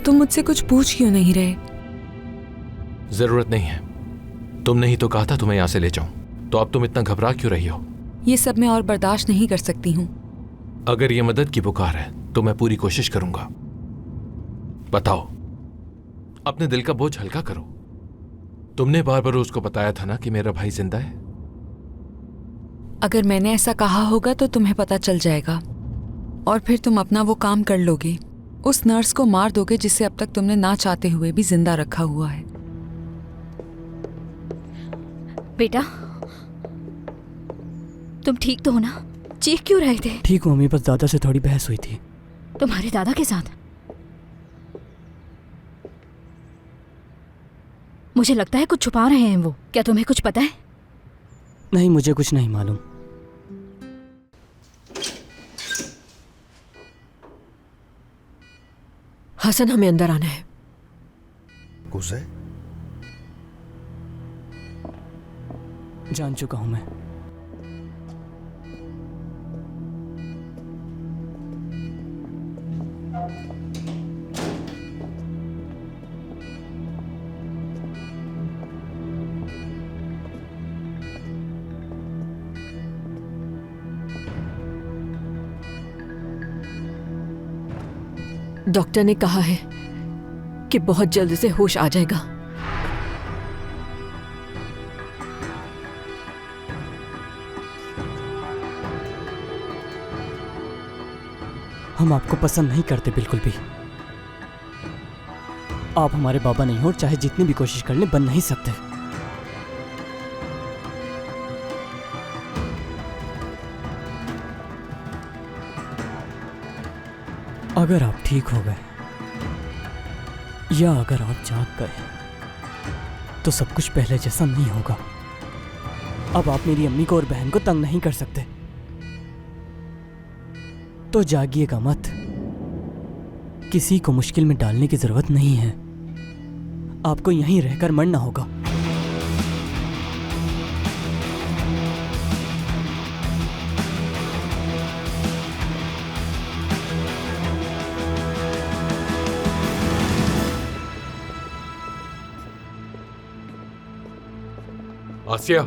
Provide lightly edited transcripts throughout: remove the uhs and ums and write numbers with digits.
तुम मुझसे कुछ पूछ क्यों नहीं रहे? जरूरत नहीं है, तुमने ही तो कहा था तुम्हें यहां से ले जाऊं, तो अब तुम इतना घबरा क्यों रही हो? ये सब मैं और बर्दाश्त नहीं कर सकती हूँ। अगर ये मदद की पुकार है तो मैं पूरी कोशिश करूंगा। बताओ, अपने दिल का बोझ हल्का करो। तुमने बार बार उसको बताया था ना कि मेरा भाई जिंदा है। अगर मैंने ऐसा कहा होगा तो तुम्हें पता चल जाएगा और फिर तुम अपना वो काम कर लोगे। उस नर्स को मार दोगे जिसे अब तक तुमने ना चाहते हुए भी जिंदा रखा हुआ है। बेटा, तुम ठीक तो हो ना? चीख क्यों रहे थे? ठीक हूँ मम्मी, बस दादा से थोड़ी बहस हुई थी। तुम्हारे दादा के साथ? मुझे लगता है कुछ छुपा रहे हैं वो। क्या तुम्हें कुछ पता है? नहीं, मुझे कुछ नहीं मालूम। हसन, हमें अंदर आना है। गुस्से? जान चुका हूं मैं। डॉक्टर ने कहा है कि बहुत जल्द से होश आ जाएगा। हम आपको पसंद नहीं करते बिल्कुल भी। आप हमारे बाबा नहीं हो और चाहे जितनी भी कोशिश कर लें बन नहीं सकते। अगर आप ठीक हो गए या अगर आप जाग गए तो सब कुछ पहले जैसा नहीं होगा। अब आप मेरी अम्मी को और बहन को तंग नहीं कर सकते, तो जागिएगा मत। किसी को मुश्किल में डालने की जरूरत नहीं है। आपको यहीं रहकर मरना होगा। आसिया,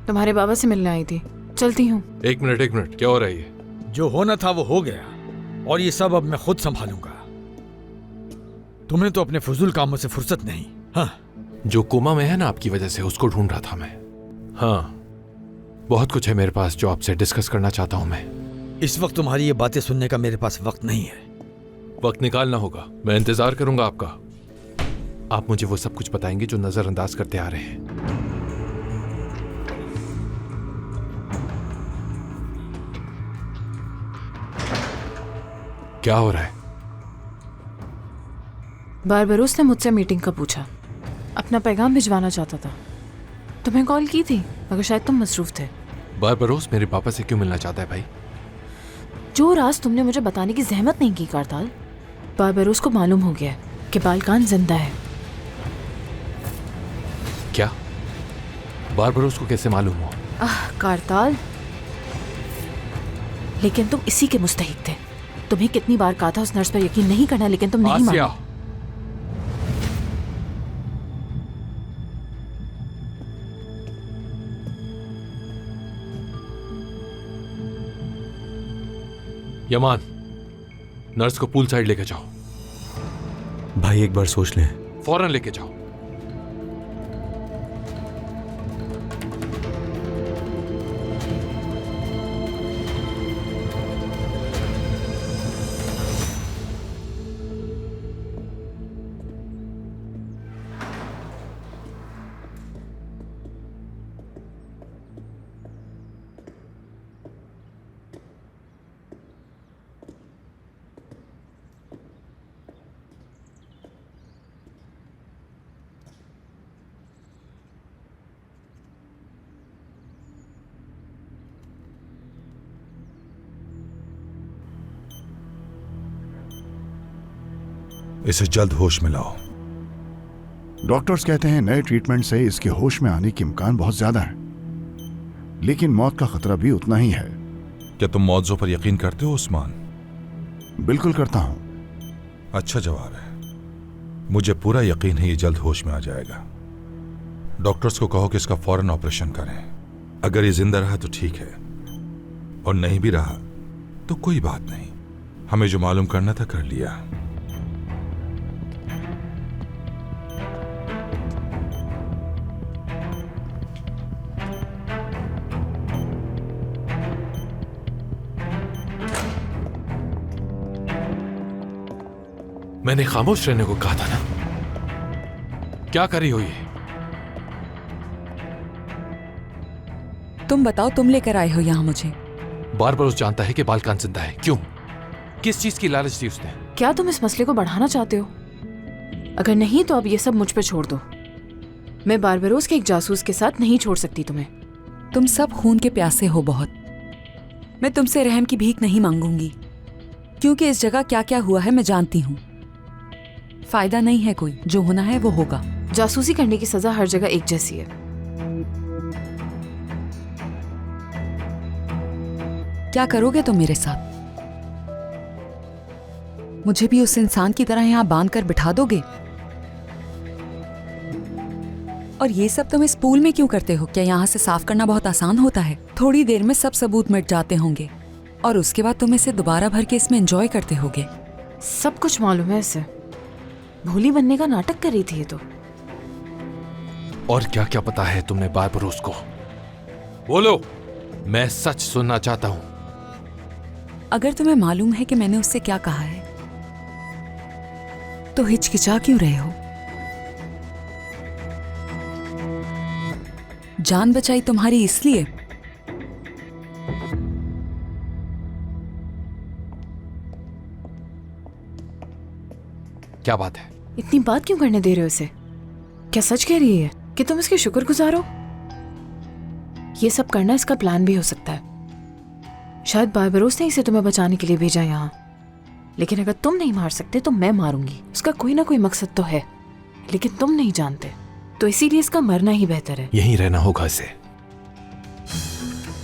तुम्हारे बाबा से मिलने आई थी, चलती हूँ। एक मिनट, क्या हो रहा है ये? जो होना था वो हो गया और ये सब अब मैं खुद संभालूंगा। तुमने तो अपने फजूल कामों से फुर्सत नहीं। हाँ, जो कोमा में है ना आपकी वजह से, उसको ढूंढ रहा था मैं। हाँ, बहुत कुछ है मेरे पास जो आपसे डिस्कस करना चाहता हूं मैं। इस वक्त तुम्हारी ये बातें सुनने का मेरे पास वक्त नहीं है। वक्त निकालना होगा, मैं इंतजार करूंगा आपका। आप मुझे वो सब कुछ बताएंगे जो नजरअंदाज करते आ रहे हैं। क्या हो रहा है? बारबरोस ने मुझसे मीटिंग का पूछा, अपना पैगाम भिजवाना चाहता था। तुम्हें कॉल की थी मगर शायद तुम मसरूफ थे। बारबरोस मेरे पापा से क्यों मिलना चाहता है भाई? जो राज तुमने मुझे बताने की जहमत नहीं की कारताल, बारबरोस को मालूम हो गया कि बालकान जिंदा है। क्या? बारबरोस को कैसे मालूम हो? कारताल, लेकिन तुम इसी के मुस्तहिक थे। तुम्हें कितनी बार कहा था उस नर्स पर यकीन नहीं करना, लेकिन तुम नहीं माने। यमान, नर्स को पूल साइड लेके जाओ। भाई एक बार सोच लें। फौरन लेके जाओ। इसे जल्द होश में लाओ। डॉक्टर्स कहते हैं नए ट्रीटमेंट से इसके होश में आने की इम्कान बहुत ज्यादा है, लेकिन मौत का खतरा भी उतना ही है। क्या तुम मौजों पर यकीन करते हो उस्मान? बिल्कुल करता हूं। अच्छा जवाब है। मुझे पूरा यकीन है ये जल्द होश में आ जाएगा। डॉक्टर्स को कहो कि इसका फौरन ऑपरेशन करें। अगर ये जिंदा रहा तो ठीक है, और नहीं भी रहा तो कोई बात नहीं। हमें जो मालूम करना था कर लिया। मैंने खामोश रहने को कहा था ना। क्या कर रही हो ये? तुम बताओ, तुम लेकर आए हो यहाँ मुझे। बारबरोस जानता है कि बालकान जिंदा है। क्यों? किस चीज की लालच दी उसने? क्या तुम इस मसले को बढ़ाना चाहते हो? अगर नहीं तो अब ये सब मुझ पे छोड़ दो। मैं बारबरोस के एक जासूस के साथ नहीं छोड़ सकती तुम्हें। तुम सब खून के प्यासे हो बहुत। मैं तुमसे रहम की भीख नहीं मांगूंगी, क्योंकि इस जगह क्या क्या हुआ है मैं जानती हूँ। फायदा नहीं है कोई, जो होना है वो होगा। जासूसी करने की सजा हर जगह एक जैसी है। क्या करोगे तुम मेरे साथ? मुझे भी उस इंसान की तरह यहाँ बांध कर बिठा दोगे? और ये सब तुम इस पूल में क्यों करते हो? क्या यहाँ से साफ करना बहुत आसान होता है? थोड़ी देर में सब सबूत मिट जाते होंगे और उसके बाद तुम इसे दोबारा भर के इसमें एंजॉय करते होगे। सब कुछ मालूम है इसे। भोली बनने का नाटक कर रही थी ये तो। और क्या क्या पता है तुमने बारबरोस को? बोलो, मैं सच सुनना चाहता हूं। अगर तुम्हें मालूम है कि मैंने उससे क्या कहा है तो हिचकिचा क्यों रहे हो? जान बचाई तुम्हारी इसलिए? क्या बात है? इतनी बात क्यों करने दे रहे हो इसे? क्या सच कह रही है कि तुम इसके शुक्रगुजार हो? ये सब करना इसका प्लान भी हो सकता है। शायद बारबरोस ने इसे तुम्हें बचाने के लिए भेजा यहाँ, लेकिन अगर तुम नहीं मार सकते तो मैं मारूंगी। उसका कोई ना कोई मकसद तो है, लेकिन तुम नहीं जानते, तो इसीलिए इसका मरना ही बेहतर है। यहीं रहना होगा इसे।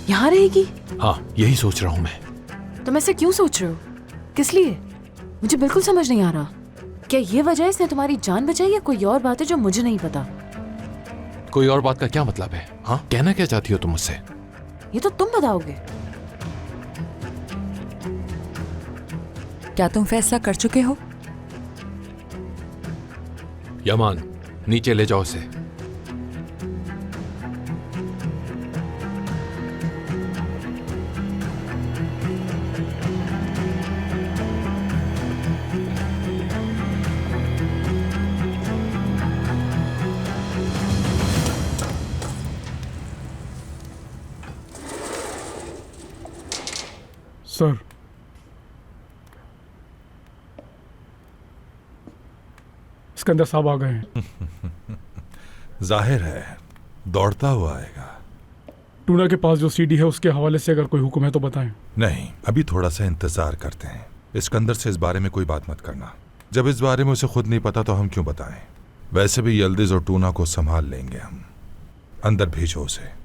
यहाँ रहेगी? हाँ, यही सोच रहा हूं मैं। तुम ऐसे क्यों सोच रहे हो? किस लिए? मुझे बिल्कुल समझ नहीं आ रहा। क्या ये वजह है इसने तुम्हारी जान बचाई या कोई और बात है जो मुझे नहीं पता? कोई और बात का क्या मतलब है? हाँ, कहना क्या चाहती हो तुम मुझसे? ये तो तुम बताओगे। क्या तुम फैसला कर चुके हो? यमान, नीचे ले जाओ उसे। सर, सिकंदर साहब आ गए हैं। जाहिर है दौड़ता हुआ आएगा। टूना के पास जो सीडी है उसके हवाले से अगर कोई हुक्म है तो बताएं। नहीं, अभी थोड़ा सा इंतजार करते हैं। सिकंदर से इस बारे में कोई बात मत करना। जब इस बारे में उसे खुद नहीं पता तो हम क्यों बताएं? वैसे भी यल्दिज और टूना को संभाल लेंगे हम। अंदर भेजो उसे।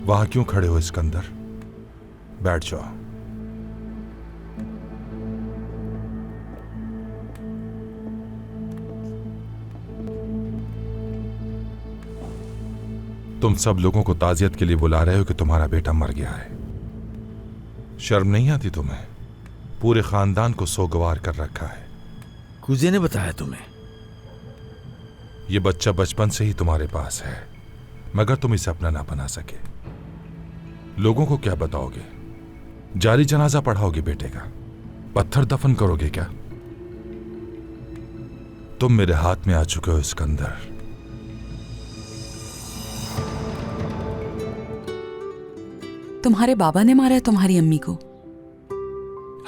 वहां क्यों खड़े हो सिकंदर? बैठ जाओ। तुम सब लोगों को ताजियत के लिए बुला रहे हो कि तुम्हारा बेटा मर गया है। शर्म नहीं आती तुम्हें? पूरे खानदान को सोगवार कर रखा है। कुजे ने बताया तुम्हें? ये बच्चा बचपन से ही तुम्हारे पास है, मगर तुम इसे अपना ना बना सके। लोगों को क्या बताओगे? जारी जनाजा पढ़ाओगे बेटे का? पत्थर दफन करोगे क्या? तुम मेरे हाथ में आ चुके हो सिकंदर। तुम्हारे बाबा ने मारा है तुम्हारी अम्मी को?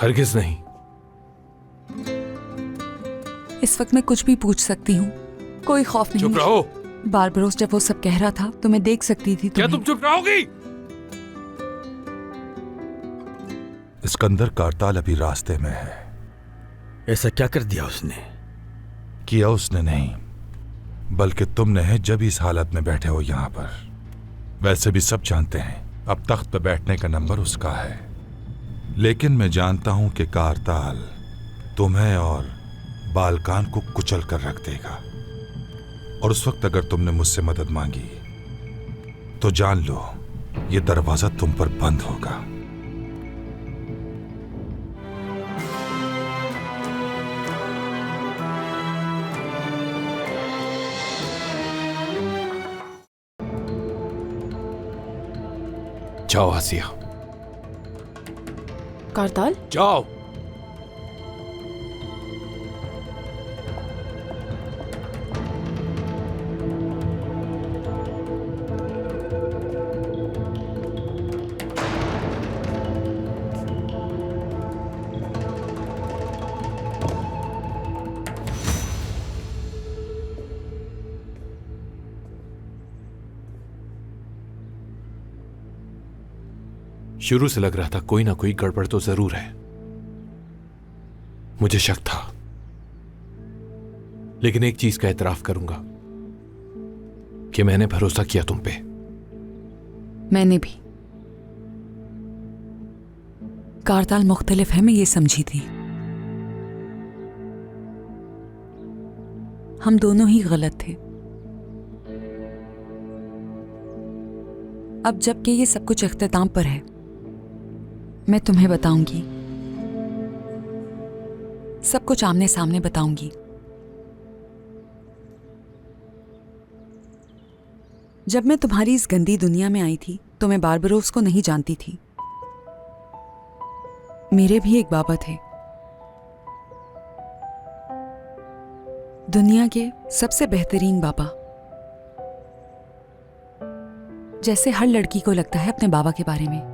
हरगिज नहीं। इस वक्त मैं कुछ भी पूछ सकती हूँ, कोई खौफ नहीं। चुप रहो। बारबरोस जब वो सब कह रहा था तो मैं देख सकती थी। क्या तुम चुप रहोगी? सिकंदर कारताल अभी रास्ते में है। ऐसा क्या कर दिया उसने? किया उसने नहीं, बल्कि तुमने है जब इस हालत में बैठे हो यहां पर। वैसे भी सब जानते हैं अब तख्त पर बैठने का नंबर उसका है, लेकिन मैं जानता हूं कि कारताल तुम्हें और बालकान को कुचल कर रख देगा। और उस वक्त अगर तुमने मुझसे मदद मांगी तो जान लो ये दरवाजा तुम पर बंद होगा। जाओ आसिया, कारताल, जाओ। शुरू से लग रहा था कोई ना कोई गड़बड़ तो जरूर है। मुझे शक था, लेकिन एक चीज का एतराफ करूंगा कि मैंने भरोसा किया तुम पे। मैंने भी। कारताल मुख्तलिफ है, मैं ये समझी थी। हम दोनों ही गलत थे। अब जबकि ये सब कुछ इख्तिताम पर है, मैं तुम्हें बताऊंगी, सब कुछ आमने सामने बताऊंगी। जब मैं तुम्हारी इस गंदी दुनिया में आई थी तो मैं बारबरोस को नहीं जानती थी। मेरे भी एक बाबा थे, दुनिया के सबसे बेहतरीन बाबा, जैसे हर लड़की को लगता है अपने बाबा के बारे में।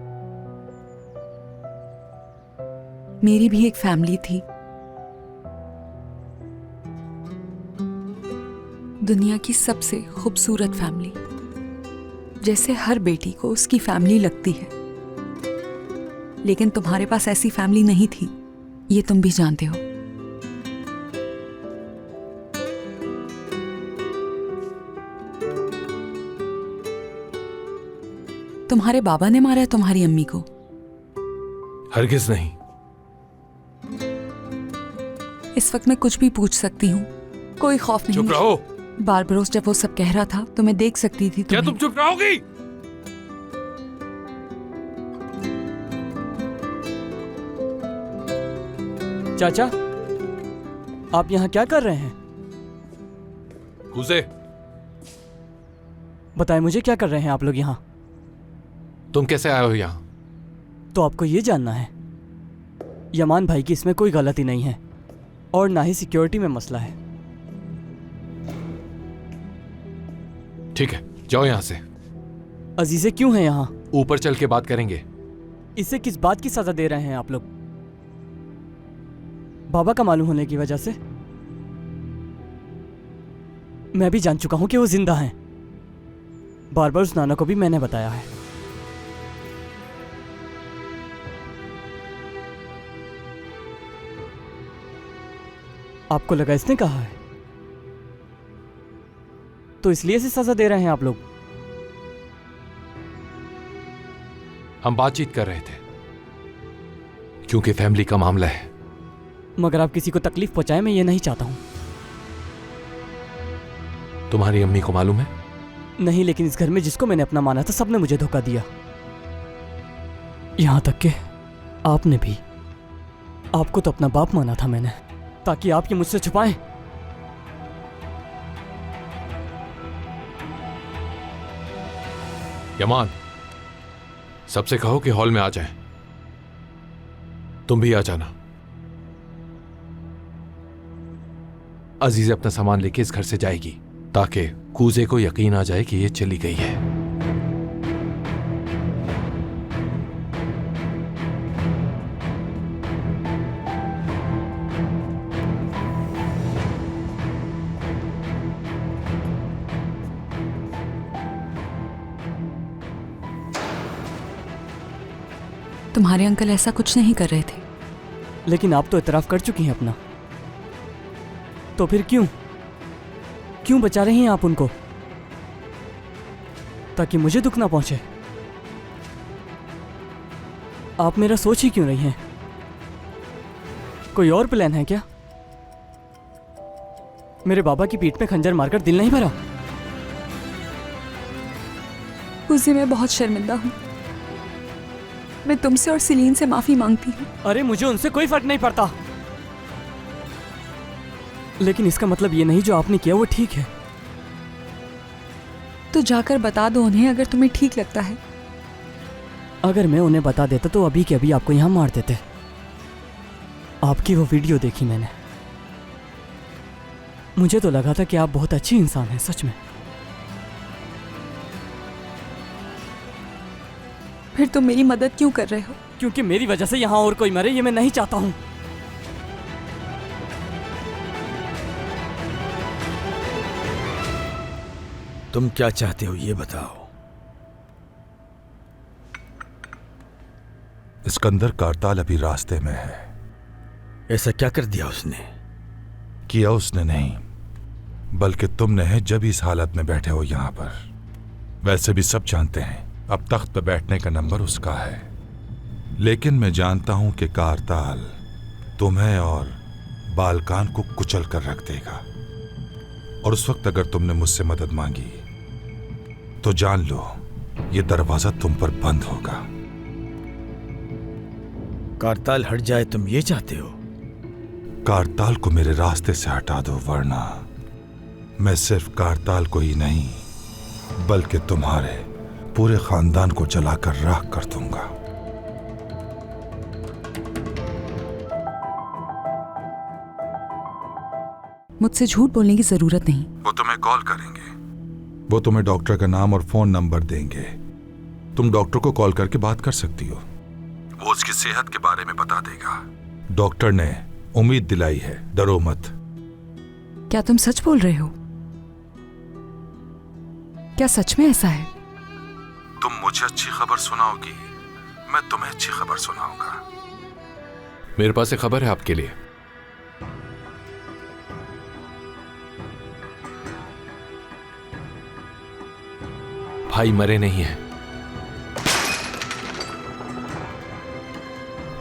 मेरी भी एक फैमिली थी, दुनिया की सबसे खूबसूरत फैमिली, जैसे हर बेटी को उसकी फैमिली लगती है। लेकिन तुम्हारे पास ऐसी फैमिली नहीं थी, ये तुम भी जानते हो। तुम्हारे बाबा ने मारा है तुम्हारी अम्मी को? हरगिज नहीं। इस वक्त मैं कुछ भी पूछ सकती हूँ, कोई खौफ नहीं। चुप रहो। बारबरोस जब वो सब कह रहा था तो मैं देख सकती थी। क्या तुम चुप रहोगी? चाचा, आप यहाँ क्या कर रहे हैं? कूजे, बताएं मुझे, क्या कर रहे हैं आप लोग यहाँ? तुम कैसे आए हो यहाँ? तो आपको ये जानना है, यमान भाई की इसमें कोई गलती नहीं है और ना ही सिक्योरिटी में मसला है। ठीक है, जाओ यहाँ से। अजीज़े क्यों हैं यहाँ? ऊपर चल के बात करेंगे। इससे किस बात की सजा दे रहे हैं आप लोग? बाबा का मालूम होने की वजह से? मैं भी जान चुका हूं कि वो जिंदा हैं। बारबरोस नाना को भी मैंने बताया है। आपको लगा इसने कहा है, तो इसलिए इसे सजा दे रहे हैं आप लोग? हम बातचीत कर रहे थे, क्योंकि फैमिली का मामला है। मगर आप किसी को तकलीफ पहुंचाए, मैं ये नहीं चाहता हूं। तुम्हारी अम्मी को मालूम है? नहीं, लेकिन इस घर में जिसको मैंने अपना माना था सबने मुझे धोखा दिया, यहां तक कि आपने भी। आपको तो अपना बाप माना था मैंने, ताकि आप ये मुझसे छुपाएं। यमान, सबसे कहो कि हॉल में आ जाएं। तुम भी आ जाना। अजीज अपना सामान लेके इस घर से जाएगी, ताकि कूजे को यकीन आ जाए कि ये चली गई है। तुम्हारे अंकल ऐसा कुछ नहीं कर रहे थे। लेकिन आप तो इतराफ कर चुकी हैं अपना, तो फिर क्यों बचा रही हैं आप उनको, ताकि मुझे दुख ना पहुंचे? आप मेरा सोच ही क्यों रही हैं? कोई और प्लान है क्या? मेरे बाबा की पीठ पे खंजर मारकर दिल नहीं भरा? उसी मैं बहुत शर्मिंदा हूँ। मैं तुमसे और सीलीन से माफी मांगती हूँ। अरे मुझे उनसे कोई फर्क नहीं पड़ता, लेकिन इसका मतलब ये नहीं जो आपने किया वो ठीक है। तो जाकर बता दो उन्हें, अगर तुम्हें ठीक लगता है। अगर मैं उन्हें बता देता तो अभी के अभी आपको यहाँ मार देते। आपकी वो वीडियो देखी मैंने, मुझे तो लगा था कि आप बहुत अच्छी इंसान हैं सच में। फिर तुम मेरी मदद क्यों कर रहे हो? क्योंकि मेरी वजह से यहाँ और कोई मरे ये मैं नहीं चाहता हूँ। तुम क्या चाहते हो ये बताओ। इस्कंदर कारताल अभी रास्ते में है। ऐसा क्या कर दिया उसने? किया उसने नहीं, बल्कि तुमने है जब इस हालत में बैठे हो यहाँ पर। वैसे भी सब जानते हैं अब तख्त पर बैठने का नंबर उसका है, लेकिन मैं जानता हूं कि कारताल तुम्हें और बालकान को कुचल कर रख देगा। और उस वक्त अगर तुमने मुझसे मदद मांगी तो जान लो ये दरवाजा तुम पर बंद होगा। कारताल हट जाए तुम ये चाहते हो? कारताल को मेरे रास्ते से हटा दो, वरना मैं सिर्फ कारताल को ही नहीं बल्कि तुम्हारे पूरे खानदान को जलाकर राख कर दूंगा। मुझसे झूठ बोलने की जरूरत नहीं। वो तुम्हें कॉल करेंगे, वो तुम्हें डॉक्टर का नाम और फोन नंबर देंगे। तुम डॉक्टर को कॉल करके बात कर सकती हो, वो उसकी सेहत के बारे में बता देगा। डॉक्टर ने उम्मीद दिलाई है, डरो मत। क्या तुम सच बोल रहे हो? क्या सच में ऐसा है? तुम मुझे अच्छी खबर सुनाओगी, मैं तुम्हें अच्छी खबर सुनाऊंगा। मेरे पास एक खबर है आपके लिए। भाई मरे नहीं है,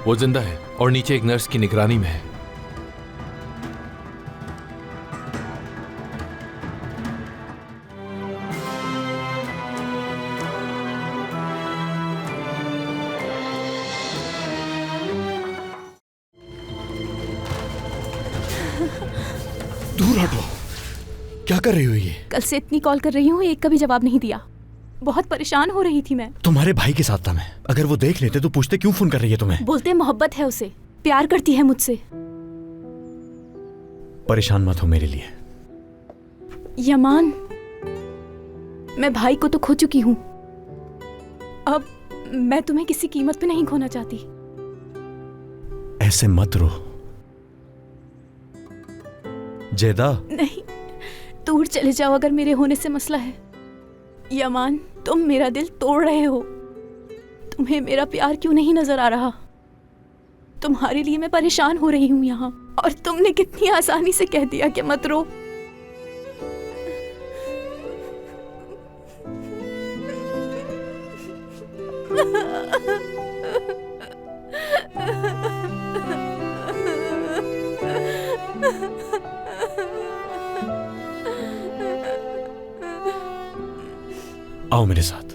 वो जिंदा है और नीचे एक नर्स की निगरानी में है। दूर हटो। क्या कर रही हो ये? कल से इतनी कॉल कर रही हूँ, एक का भी जवाब नहीं दिया। बहुत परेशान हो रही थी मैं। तुम्हारे भाई के साथ था मैं, अगर वो देख लेते तो पूछते क्यों फोन कर रही है तुम्हें? बोलते मोहब्बत है उसे, प्यार करती है मुझसे। परेशान मत हो मेरे लिए। यमान, मैं भाई को तो खो चुकी हूँ, अब मैं तुम्हें किसी कीमत पे नहीं खोना चाहती। ऐसे मत रो जेदा। नहीं, दूर चले जाओ अगर मेरे होने से मसला है। यमान, तुम मेरा दिल तोड़ रहे हो। तुम्हें मेरा प्यार क्यों नहीं नजर आ रहा? तुम्हारे लिए मैं परेशान हो रही हूँ यहाँ, और तुमने कितनी आसानी से कह दिया कि मत रो। आओ मेरे साथ,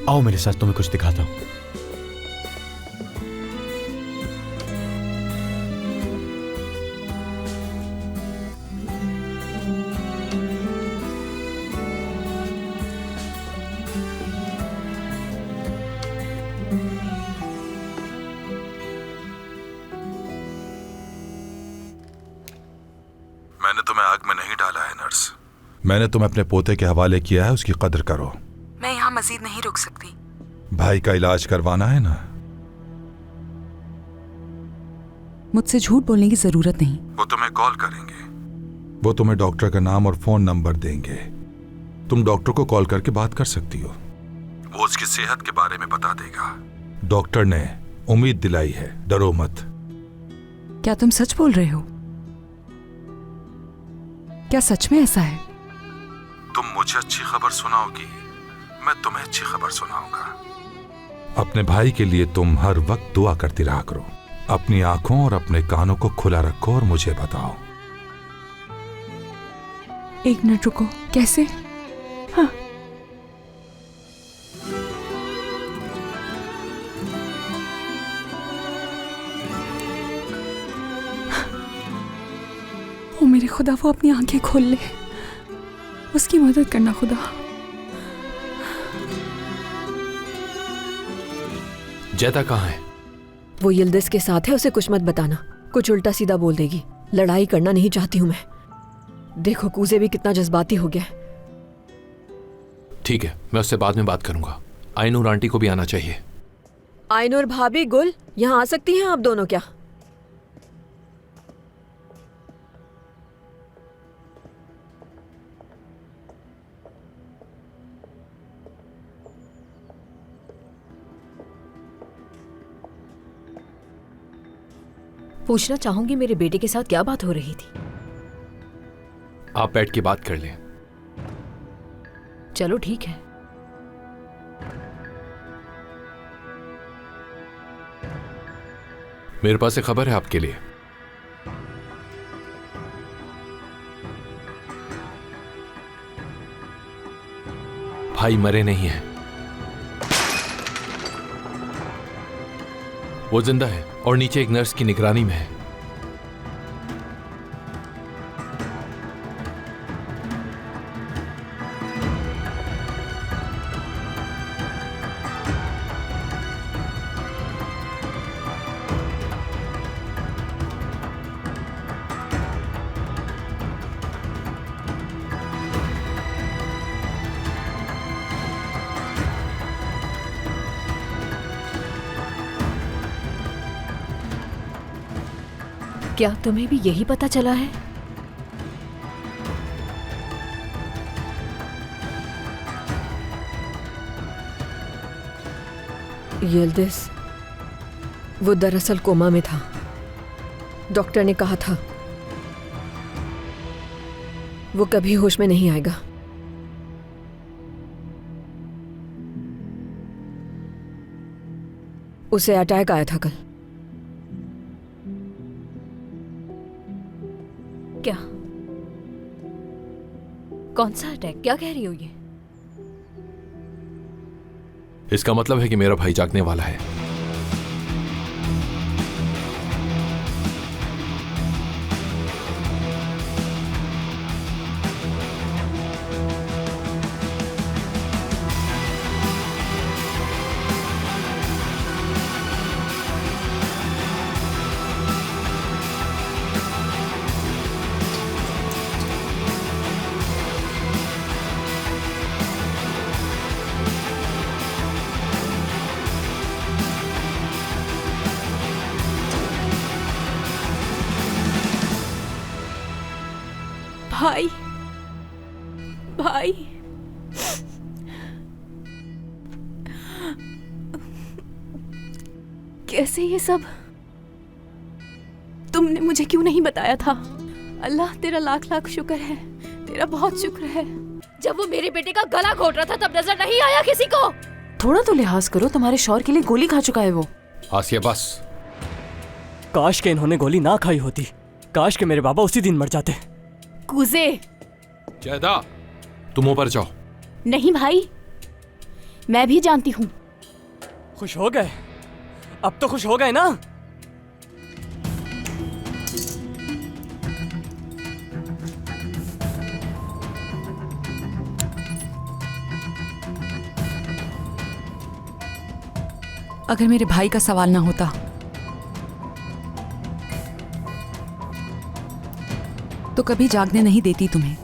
आओ मेरे साथ, तुम्हें कुछ दिखाता हूं। मैंने तुम्हें आग में नहीं डाला है नर्स, मैंने तुम्हें अपने पोते के हवाले किया है, उसकी कदर करो। मैं यहाँ मजीद नहीं रुक सकती। भाई का इलाज करवाना है ना। मुझसे झूठ बोलने की जरूरत नहीं। वो तुम्हें कॉल करेंगे, वो तुम्हें डॉक्टर का नाम और फोन नंबर देंगे। तुम डॉक्टर को कॉल करके बात कर सकती हो, वो उसकी सेहत के बारे में बता देगा। डॉक्टर ने उम्मीद दिलाई है, डरो मत। क्या तुम सच बोल रहे हो? क्या सच में ऐसा है? तुम मुझे अच्छी खबर सुनाओगी, मैं तुम्हें अच्छी खबर सुनाऊंगा। अपने भाई के लिए तुम हर वक्त दुआ करती रहा करो। अपनी आंखों और अपने कानों को खुला रखो और मुझे बताओ। 1 मिनट रुको। कैसे? हाँ। ओ मेरे खुदा, वो अपनी आंखें खोल ले। उसकी मदद करना खुदा। जैदा कहाँ है? वो यिल्दिज के साथ है, उसे कुछ मत बताना। कुछ उल्टा सीधा बोल देगी। लड़ाई करना नहीं चाहती हूं मैं। देखो कूजे भी कितना जज्बाती हो गया। ठीक है, मैं उससे बाद में बात करूंगा। आइनूर आंटी को भी आना चाहिए। आइनूर भाभी, गुल, यहाँ आ सकती हैं आप दोनों क्या? पूछना चाहूंगी मेरे बेटे के साथ क्या बात हो रही थी। आप बैठ के बात कर लें। चलो ठीक है। मेरे पास एक खबर है आपके लिए। भाई मरे नहीं हैं। वो जिंदा है और नीचे एक नर्स की निगरानी में है। क्या तुम्हें भी यही पता चला है? यिल्दिज वो दरअसल कोमा में था। डॉक्टर ने कहा था वो कभी होश में नहीं आएगा। उसे अटैक आया था कल। क्या? कौन सा अटैक? क्या कह रही हो ये? इसका मतलब है कि मेरा भाई जागने वाला है। भाई, भाई, कैसे ये सब? तुमने मुझे क्यों नहीं बताया था? अल्लाह तेरा लाख लाख शुक्र है, तेरा बहुत शुक्र है। जब वो मेरे बेटे का गला घोट रहा था तब नजर नहीं आया किसी को? थोड़ा तो लिहाज करो, तुम्हारे शौहर के लिए गोली खा चुका है वो। आसिया बस। काश के इन्होंने गोली ना खाई होती। काश के मेरे बाबा उसी दिन मर जाते। कूजे। जैदा, तुम ऊपर जाओ। नहीं भाई, मैं भी जानती हूँ। खुश हो गए? अब तो खुश हो गए ना? अगर मेरे भाई का सवाल ना होता तो कभी जागने नहीं देती तुम्हें।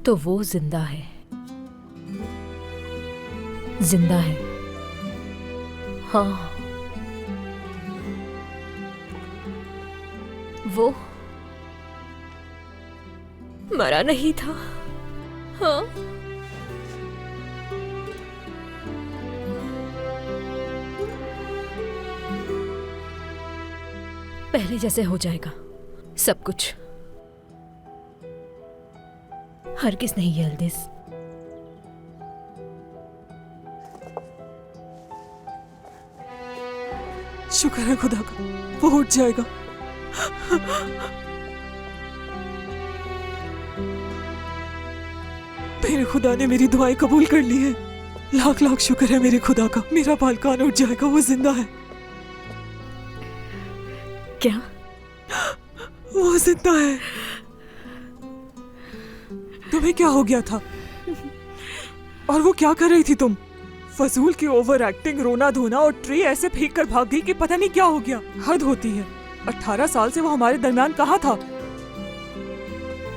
तो वो जिंदा है, जिंदा है। हाँ, वो मरा नहीं था। हाँ, पहले जैसे हो जाएगा सब कुछ। हरगिज़ नहीं यल्दिज़। शुक्र है खुदा का, वो उठ जाएगा। मेरे खुदा ने मेरी दुआएं कबूल कर ली है। लाख लाख शुक्र है मेरे खुदा का। मेरा बालकान उठ जाएगा, वो जिंदा है। क्या? वो जिंदा है। तुम्हें क्या हो गया था? और वो क्या कर रही थी तुम? फजूल की ओवर एक्टिंग, रोना धोना और ट्रे ऐसे फेंक कर भाग गई कि पता नहीं क्या हो गया। हद होती है। 18 साल से वो हमारे दरमियान कहाँ था?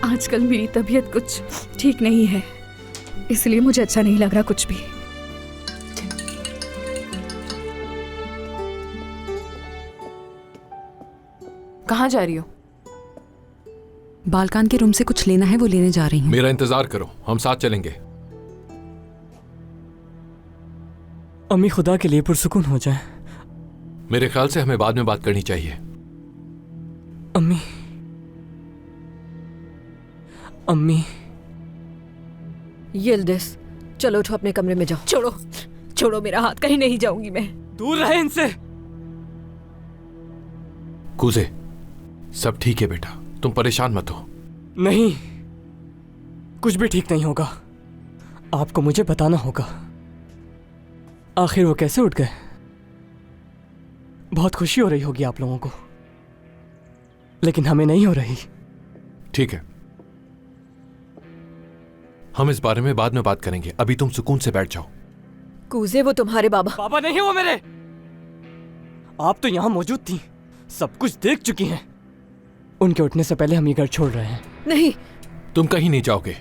आजकल मेरी तबीयत कुछ ठीक नहीं है, इसलिए मुझे अच्छा नहीं लग रहा कुछ भी। कहाँ जा रही हो? बालकान के रूम से कुछ लेना है, वो लेने जा रही हूँ। मेरा इंतजार करो, हम साथ चलेंगे। अम्मी खुदा के लिए पुरसुकून हो जाए। मेरे ख्याल से हमें बाद में बात करनी चाहिए। अम्मी, अम्मी। यिल्दिज़, चलो उठो, अपने कमरे में जाओ। छोड़ो, छोड़ो मेरा हाथ, कहीं नहीं जाऊंगी मैं। दूर रहे इनसे। कूजे, सब ठीक है बेटा, तुम परेशान मत हो। नहीं, कुछ भी ठीक नहीं होगा। आपको मुझे बताना होगा, आखिर वो कैसे उठ गए। बहुत खुशी हो रही होगी आप लोगों को, लेकिन हमें नहीं हो रही। ठीक है, हम इस बारे में बाद में बात करेंगे। अभी तुम सुकून से बैठ जाओ। कूजे, वो तुम्हारे बाबा। बाबा नहीं वो मेरे। आप तो यहां मौजूद थी, सब कुछ देख चुकी हैं। उनके उठने से पहले हम ये घर छोड़ रहे हैं। नहीं, तुम कहीं नहीं जाओगे।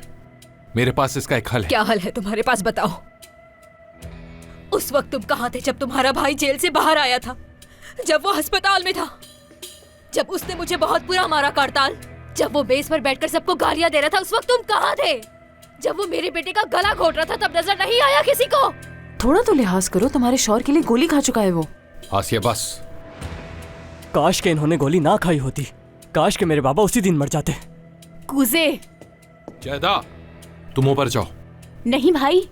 मेरे पास इसका एक हल है। क्या हल है तुम्हारे पास, बताओ। उस वक्त तुम कहाँ थे जब तुम्हारा भाई जेल से बाहर आया था, जब वो अस्पताल में था, जब उसने मुझे बहुत बुरा मारा करताल, जब वो बेस पर बैठकर सबको गालियां दे रहा था, उस वक्त तुम कहाँ थे? जब वो मेरे बेटे का गला घोट रहा था, तब नजर नहीं आया किसी को? थोड़ा तो लिहाज करो, तुम्हारे शौहर के लिए गोली खा चुका है वो। आसिया बस। काश के इन्होंने गोली ना खाई होती, काश के मेरे बाबा उसी दिन मर जाते। कूजे। जयदा, तुम ऊपर जाओ। नहीं भाई,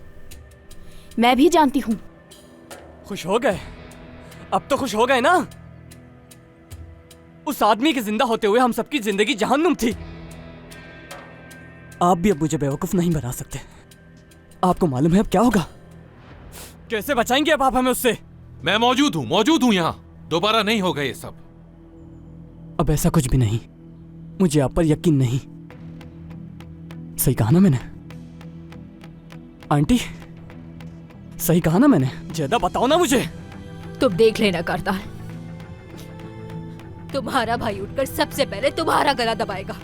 मैं भी जानती हूँ। खुश हो गए? अब तो खुश हो गए ना? उस आदमी के जिंदा होते हुए हम सबकी जिंदगी जहन्नुम थी। आप भी अब मुझे बेवकूफ नहीं बना सकते। आपको मालूम है अब क्या होगा? कैसे बचाएंगे अब आप हमें उससे? मैं मौजूद हूँ यहाँ। दोबारा नहीं होगा ये सब। अब ऐसा कुछ भी नहीं। मुझे आप पर यकीन नहीं। सही कहा ना मैंने? आंटी, सही कहा ना मैंने? जयदा, बताओ ना मुझे। तुम देख लेना करताल, तुम्हारा भाई उठकर सबसे पहले तुम्हारा गला दबाएगा।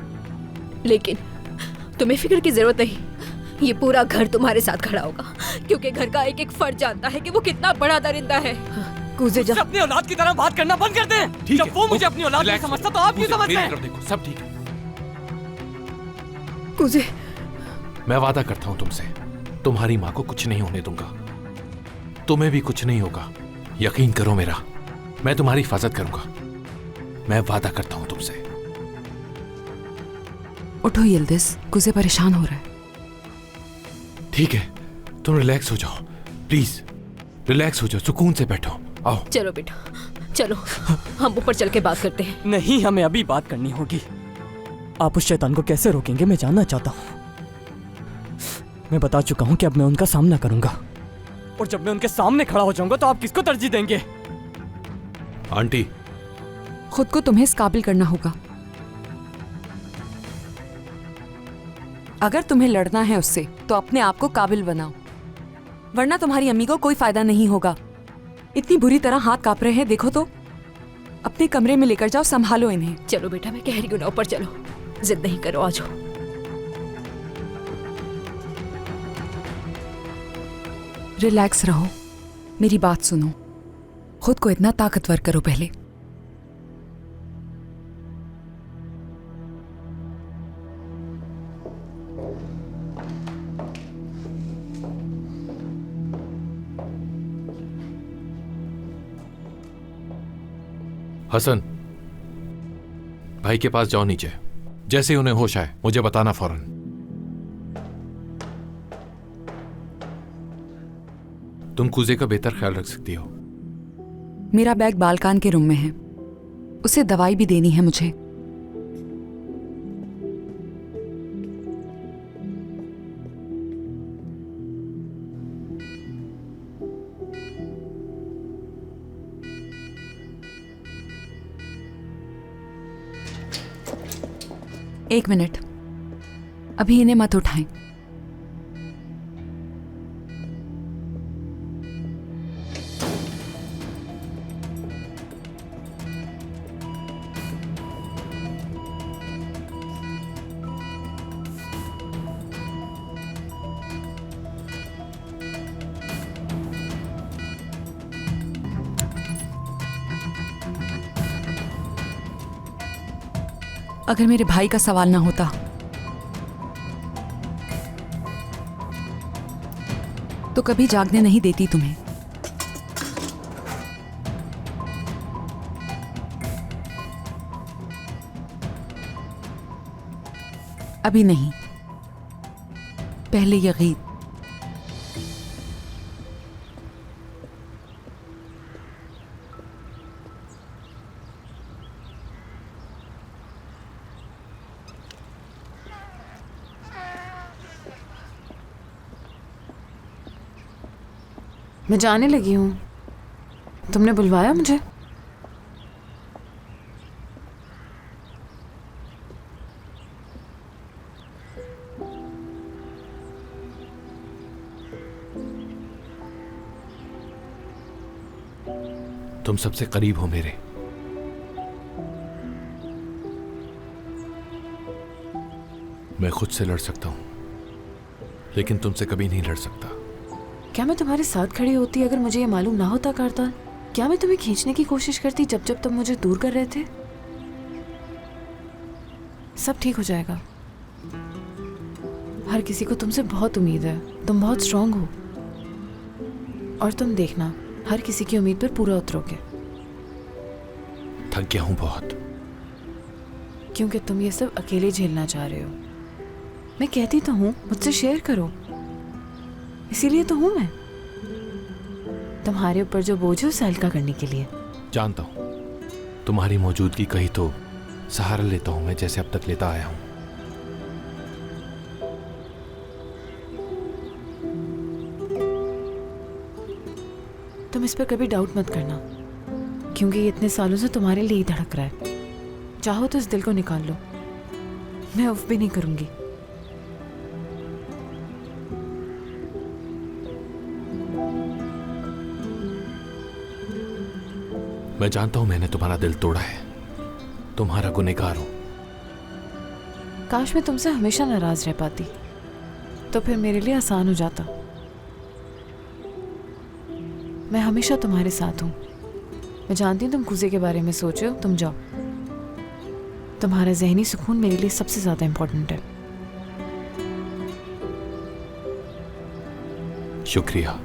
लेकिन तुम्हें फिक्र की जरूरत नहीं, ये पूरा घर तुम्हारे साथ खड़ा होगा, क्योंकि घर का एक एक फर्द जानता है कि वो कितना बड़ा दरिंदा है। कूजे, जा। अपनी औलाद की तरह बात करना बंद कर दें। जब वो मुझे अपनी औलाद नहीं समझता तो आप क्यों समझते हैं? देखो, सब ठीक है। कूजे, मैं वादा करता हूँ तुमसे, तुम्हारी माँ को कुछ नहीं होने दूंगा। तुम्हें भी कुछ नहीं होगा, यकीन करो मेरा। मैं तुम्हारी हिफाजत करूंगा, मैं वादा करता हूं तुमसे। उठो यिल्दिज़, कुजे परेशान हो रहा है। ठीक है, तुम रिलैक्स हो जाओ, प्लीज रिलैक्स हो जाओ, सुकून से बैठो। आओ चलो बेटा, चलो हम ऊपर चल के बात करते हैं। नहीं, हमें अभी बात करनी होगी। आप उस शैतान को कैसे रोकेंगे, मैं जानना चाहता हूँ। मैं बता चुका हूँ कि अब मैं उनका सामना करूंगा, और जब मैं उनके सामने खड़ा हो जाऊंगा तो आप किसको तरजीह देंगे? आंटी, खुद को तुम्हें इस काबिल करना होगा। अगर तुम्हें लड़ना है उससे तो अपने आप को काबिल बनाओ, वरना तुम्हारी अम्मी को कोई फायदा नहीं होगा। इतनी बुरी तरह हाथ कांप रहे हैं, देखो तो। अपने कमरे में लेकर जाओ, संभालो इन्हें। चलो बेटा, मैं कह रही हूँ ना, ऊपर चलो, जिद नहीं करो, आ जाओ। रिलैक्स रहो, मेरी बात सुनो, खुद को इतना ताकतवर करो पहले। हसन, भाई के पास जाओ नीचे। जैसे ही उन्हें होश आए मुझे बताना फौरन। तुम कूजे का बेहतर ख्याल रख सकती हो। मेरा बैग बालकान के रूम में है, उसे दवाई भी देनी है मुझे। एक मिनट, अभी इन्हें मत उठाएं। अगर मेरे भाई का सवाल ना होता तो कभी जागने नहीं देती तुम्हें। अभी नहीं, पहले यकीन। मैं जाने लगी हूँ, तुमने बुलवाया मुझे? तुम सबसे करीब हो मेरे। मैं खुद से लड़ सकता हूं, लेकिन तुमसे कभी नहीं लड़ सकता। क्या मैं तुम्हारे साथ खड़ी होती अगर मुझे ये मालूम ना होता करता? क्या मैं तुम्हें खींचने की कोशिश करती जब जब तुम मुझे दूर कर रहे थे? सब ठीक हो जाएगा। हर किसी को तुमसे बहुत उम्मीद है, तुम बहुत स्ट्रांग हो, और तुम देखना हर किसी की उम्मीद पर पूरा उतरोगे। थक गया हूं बहुत, क्योंकि तुम ये सब अकेले झेलना चाह रहे हो। मैं कहती तो हूँ मुझसे शेयर करो, इसीलिए तो हूं मैं, तुम्हारे ऊपर जो बोझ है उसे हल्का करने के लिए। जानता हूं, तुम्हारी मौजूदगी कहीं तो सहारा लेता हूं मैं, जैसे अब तक लेता आया हूं। तुम इस पर कभी डाउट मत करना, क्योंकि ये इतने सालों से तुम्हारे लिए ही धड़क रहा है। चाहो तो इस दिल को निकाल लो, मैं उफ भी नहीं करूंगी। मैं जानता हूं मैंने तुम्हारा दिल तोड़ा है, तुम्हारा गुनहगार हूं। काश मैं तुमसे हमेशा नाराज रह पाती, तो फिर मेरे लिए आसान हो जाता। मैं हमेशा तुम्हारे साथ हूं। मैं जानती हूं तुम कूजे के बारे में सोच रहे हो, तुम जाओ। तुम्हारा ज़हनी सुकून मेरे लिए सबसे ज्यादा इंपॉर्टेंट है। शुक्रिया।